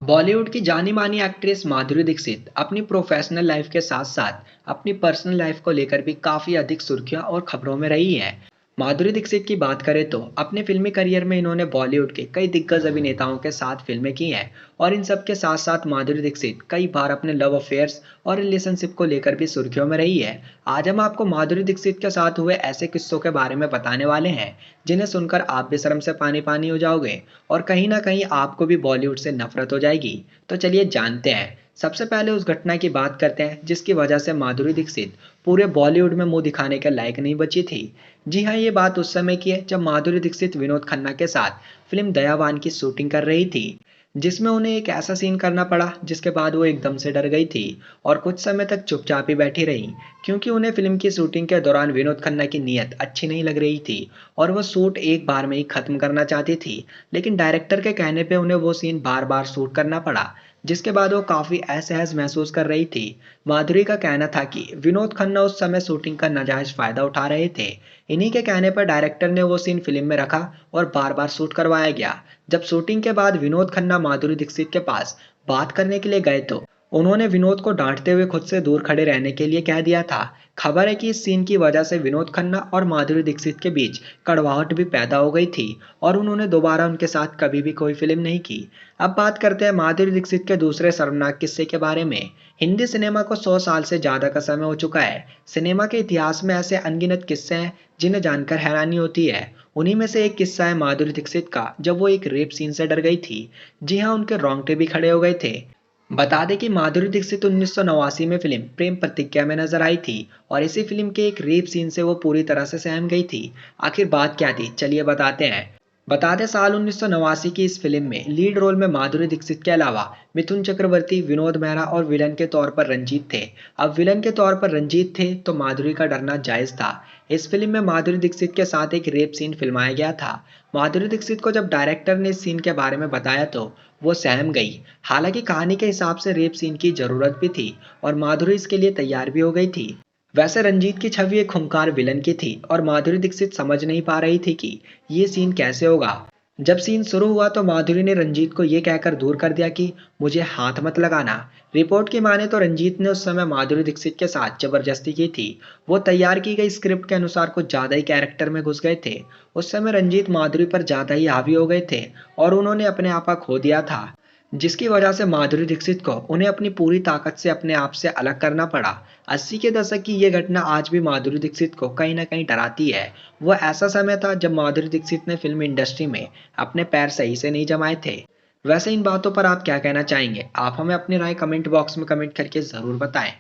बॉलीवुड की जानी मानी एक्ट्रेस माधुरी दीक्षित अपनी प्रोफेशनल लाइफ के साथ साथ अपनी पर्सनल लाइफ को लेकर भी काफी अधिक सुर्खियां और खबरों में रही हैं। माधुरी दीक्षित की बात करें तो अपने फिल्मी करियर में इन्होंने बॉलीवुड के कई दिग्गज अभिनेताओं के साथ फिल्में की हैं और इन सब के साथ साथ माधुरी दीक्षित कई बार अपने लव अफेयर्स और रिलेशनशिप को लेकर भी सुर्खियों में रही है। आज हम आपको माधुरी दीक्षित के साथ हुए ऐसे किस्सों के बारे में बताने वाले हैं जिन्हें सुनकर आप भी शर्म से पानी पानी हो जाओगे और कहीं ना कहीं आपको भी बॉलीवुड से नफरत हो जाएगी। तो चलिए जानते हैं। सबसे पहले उस घटना की बात करते हैं जिसकी वजह से माधुरी दीक्षित पूरे बॉलीवुड में मुंह दिखाने के लायक नहीं बची थी। जी हाँ, ये बात उस समय की है जब माधुरी दीक्षित विनोद खन्ना के साथ फिल्म दयावान की शूटिंग कर रही थी, जिसमें उन्हें एक ऐसा सीन करना पड़ा जिसके बाद वो एकदम से डर गई थी और कुछ समय तक चुपचाप ही बैठी रही, क्योंकि उन्हें फिल्म की शूटिंग के दौरान विनोद खन्ना की नीयत अच्छी नहीं लग रही थी और वो शूट एक बार में ही खत्म करना चाहती थी। लेकिन डायरेक्टर के कहने पे उन्हें वो सीन बार बार शूट करना पड़ा, जिसके बाद वो काफी असहज महसूस कर रही थी। माधुरी का कहना था कि विनोद खन्ना उस समय शूटिंग का नाजायज फायदा उठा रहे थे। इन्हीं के कहने पर डायरेक्टर ने वो सीन फिल्म में रखा और बार बार शूट करवाया गया। जब शूटिंग के बाद विनोद खन्ना माधुरी दीक्षित के पास बात करने के लिए गए तो उन्होंने विनोद को डांटते हुए खुद से दूर खड़े रहने के लिए कह दिया था। खबर है कि इस सीन की वजह से विनोद खन्ना और माधुरी दीक्षित के बीच कड़वाहट भी पैदा हो गई थी और उन्होंने दोबारा उनके साथ कभी भी कोई फिल्म नहीं की। अब बात करते हैं माधुरी दीक्षित के दूसरे शर्मनाक किस्से के बारे में। हिंदी सिनेमा को 100 साल से ज्यादा का समय हो चुका है। सिनेमा के इतिहास में ऐसे अनगिनत किस्से हैं जिन्हें जानकर हैरानी होती है। उन्हीं में से एक किस्सा है माधुरी दीक्षित का, जब वो एक रेप सीन से डर गई थी। जी हाँ, उनके रोंगटे भी खड़े हो गए थे। बता दें कि माधुरी दीक्षित 1989 में फिल्म प्रेम प्रतिज्ञा में नजर आई थी और इसी फिल्म के एक रेप सीन से वो पूरी तरह से सहम गई थी। आखिर बात क्या थी, चलिए बताते हैं। बता दें, साल 1989 की इस फिल्म में लीड रोल में माधुरी दीक्षित के अलावा मिथुन चक्रवर्ती, विनोद मेहरा और विलन के तौर पर रंजीत थे। अब विलन के तौर पर रंजीत थे तो माधुरी का डरना जायज था। इस फिल्म में माधुरी दीक्षित के साथ एक रेप सीन फिल्माया गया था। माधुरी दीक्षित को जब डायरेक्टर ने इस सीन के बारे में बताया तो वो सहम गई। हालांकि कहानी के हिसाब से रेप सीन की जरूरत भी थी और माधुरी इसके लिए तैयार भी हो गई थी। वैसे रंजीत की छवि एक खूंखार विलन की थी और माधुरी दीक्षित समझ नहीं पा रही थी कि ये सीन कैसे होगा। जब सीन शुरू हुआ तो माधुरी ने रंजीत को ये कहकर दूर कर दिया कि मुझे हाथ मत लगाना। रिपोर्ट की माने तो रंजीत ने उस समय माधुरी दीक्षित के साथ जबरदस्ती की थी। वो तैयार की गई स्क्रिप्ट के अनुसार कुछ ज्यादा ही कैरेक्टर में घुस गए थे। उस समय रंजीत माधुरी पर ज्यादा ही हावी हो गए थे और उन्होंने अपने आपा खो दिया था, जिसकी वजह से माधुरी दीक्षित को उन्हें अपनी पूरी ताकत से अपने आप से अलग करना पड़ा। 80 के दशक की ये घटना आज भी माधुरी दीक्षित को कहीं ना कहीं डराती है। वो ऐसा समय था जब माधुरी दीक्षित ने फिल्म इंडस्ट्री में अपने पैर सही से नहीं जमाए थे। वैसे इन बातों पर आप क्या कहना चाहेंगे? आप हमें अपनी राय कमेंट बॉक्स में कमेंट करके जरूर बताएं।